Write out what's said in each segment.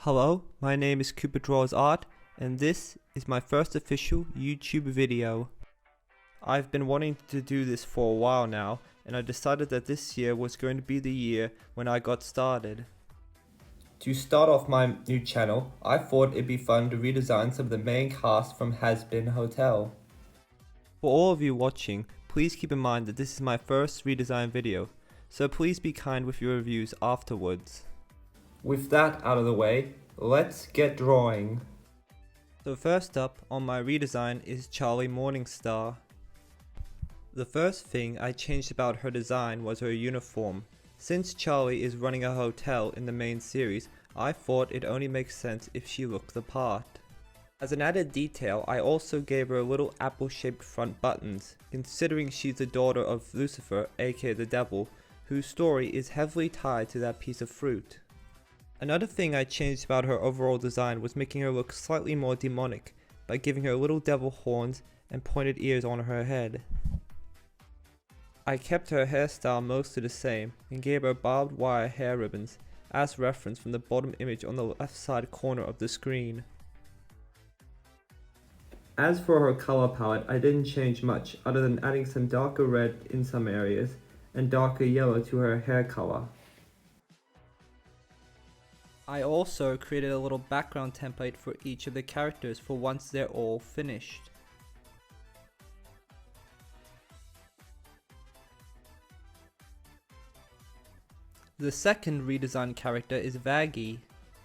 Hello, my name is CooperDrawsArt, and this is my first official YouTube video. I've been wanting to do this for a while now, and I decided that this year was going to be the year when I got started. To start off my new channel, I thought it'd be fun to redesign some of the main cast from Hazbin Hotel. For all of you watching, please keep in mind that this is my first redesign video, so please be kind with your reviews afterwards. With that out of the way, let's get drawing. So first up on my redesign is Charlie Morningstar. The first thing I changed about her design was her uniform. Since Charlie is running a hotel in the main series, I thought it only makes sense if she looked the part. As an added detail, I also gave her little apple-shaped front buttons, considering she's the daughter of Lucifer, aka the devil, whose story is heavily tied to that piece of fruit. Another thing I changed about her overall design was making her look slightly more demonic by giving her little devil horns and pointed ears on her head. I kept her hairstyle mostly the same and gave her barbed wire hair ribbons as referenced from the bottom image on the left side corner of the screen. As for her color palette, I didn't change much other than adding some darker red in some areas and darker yellow to her hair color. I also created a little background template for each of the characters for once they're all finished. The second redesigned character is Vaggie.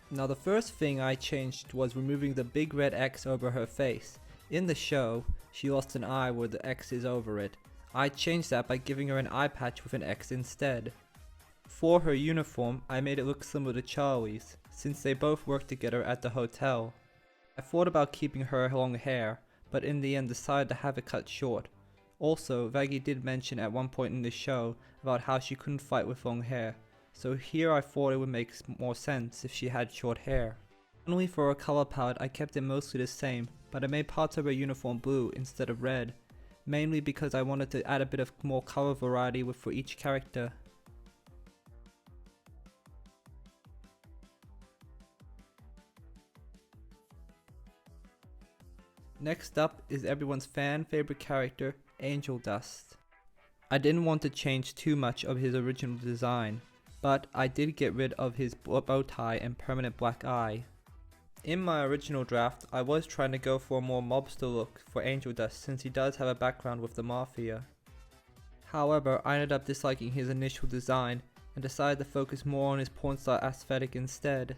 Now the first thing I changed was removing the big red X over her face. In the show, she lost an eye where the X is over it. I changed that by giving her an eye patch with an X instead. For her uniform, I made it look similar to Charlie's, since they both worked together at the hotel. I thought about keeping her long hair, but in the end decided to have it cut short. Also, Vaggie did mention at one point in the show about how she couldn't fight with long hair, so here I thought it would make more sense if she had short hair. Finally, for her color palette, I kept it mostly the same, but I made parts of her uniform blue instead of red, mainly because I wanted to add a bit of more color variety for each character. Next up is everyone's fan favorite character, Angel Dust. I didn't want to change too much of his original design, but I did get rid of his bow tie and permanent black eye. In my original draft, I was trying to go for a more mobster look for Angel Dust since he does have a background with the Mafia. However, I ended up disliking his initial design and decided to focus more on his porn star aesthetic instead.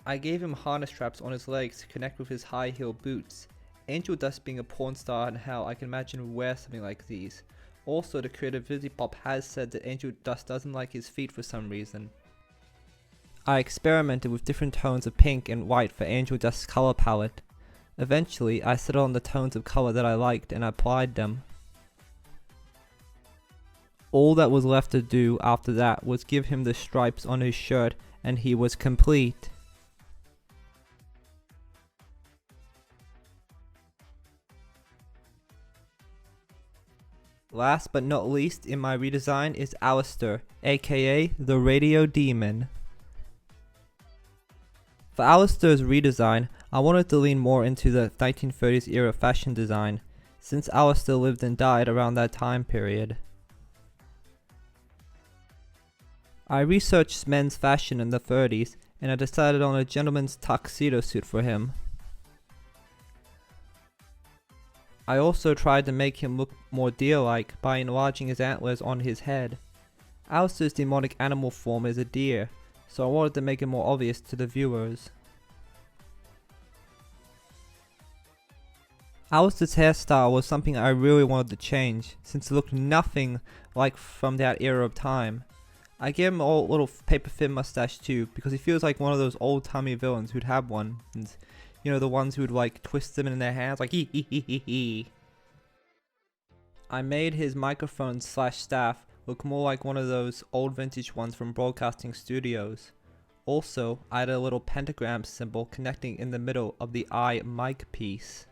I gave him harness straps on his legs to connect with his high heel boots. Angel Dust being a porn star in hell, I can imagine would wear something like these. Also, the creator Vizipop has said that Angel Dust doesn't like his feet for some reason. I experimented with different tones of pink and white for Angel Dust's color palette. Eventually, I settled on the tones of color that I liked and applied them. All that was left to do after that was give him the stripes on his shirt and he was complete. Last but not least in my redesign is Alastor, aka the Radio Demon. For Alastor's redesign, I wanted to lean more into the 1930s era fashion design, since Alastor lived and died around that time period. I researched men's fashion in the 30s, and I decided on a gentleman's tuxedo suit for him. I also tried to make him look more deer-like by enlarging his antlers on his head. Alastor's demonic animal form is a deer, so I wanted to make it more obvious to the viewers. Alastor's hairstyle was something I really wanted to change, since it looked nothing like from that era of time. I gave him a little paper thin mustache too, because he feels like one of those old-timey villains who'd have one. And, you know, the ones who would like twist them in their hands like hee hee hee hee hee. I made his microphone slash staff look more like one of those old vintage ones from broadcasting studios. Also, I added a little pentagram symbol connecting in the middle of the eye mic piece.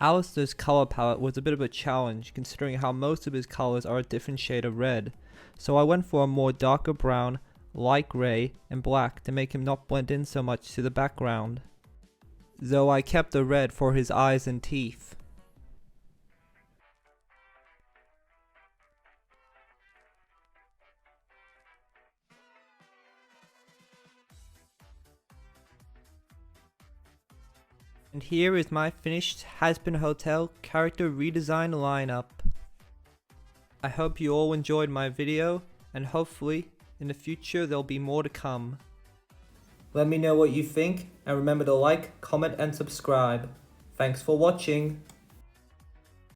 Alastor's color palette was a bit of a challenge considering how most of his colors are a different shade of red, so I went for a more darker brown, light grey and black to make him not blend in so much to the background, though I kept the red for his eyes and teeth. And here is my finished Hazbin Hotel character redesign lineup. I hope you all enjoyed my video, and hopefully in the future there'll be more to come. Let me know what you think, and remember to like, comment and subscribe. Thanks for watching.